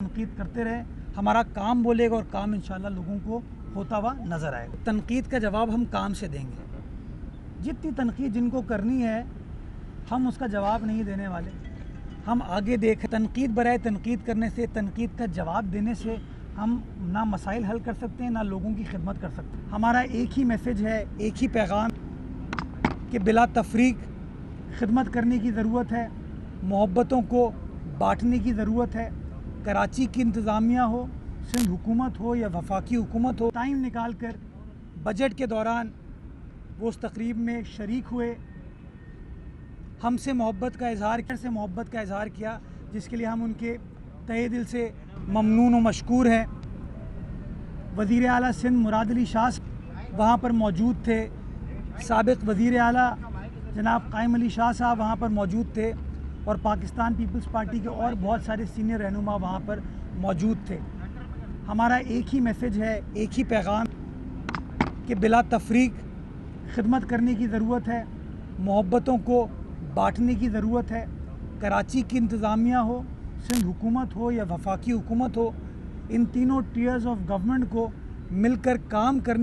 तनकीद करते रहे, हमारा काम बोलेगा और काम इंशाल्लाह लोगों को होता हुआ नज़र आएगा। तनकीद का जवाब हम काम से देंगे। जितनी तनकीद जिनको करनी है हम उसका जवाब नहीं देने वाले। हम आगे देख तनकीद बराए तनकीद करने से, तनकीद का जवाब देने से हम ना मसाइल हल कर सकते हैं ना लोगों की खिदमत कर सकते हैं। हमारा एक ही मैसेज है, एक ही पैगाम कि बिला तफरीक खिदमत करने की ज़रूरत है, मोहब्बतों को बांटने की ज़रूरत है। कराची की इंतज़ामिया हो, सिंध हुकूमत हो या वफाकी हुकूमत हो, टाइम निकाल कर बजट के दौरान वो उस तकरीब में शरीक हुए, हमसे मोहब्बत का इज़हार किया, जिसके लिए हम उनके तहे दिल से ममनून व मशकूर हैं। वज़ीर आला सिंध मुराद अली शाह वहाँ पर मौजूद थे, साबिक़ वज़ीर आला जनाब कायम अली शाह साहब वहाँ पर मौजूद थे और पाकिस्तान पीपल्स पार्टी के और बहुत सारे सीनियर रहनुमा वहाँ पर मौजूद थे। हमारा एक ही मैसेज है, एक ही पैगाम कि बिला तफरीक खिदमत करने की ज़रूरत है, मोहब्बतों को बांटने की ज़रूरत है। कराची की इंतज़ामिया हो, सिंध हुकूमत हो या वफाकी हुकूमत हो, इन तीनों टीयर्स ऑफ गवर्नमेंट को मिलकर काम करने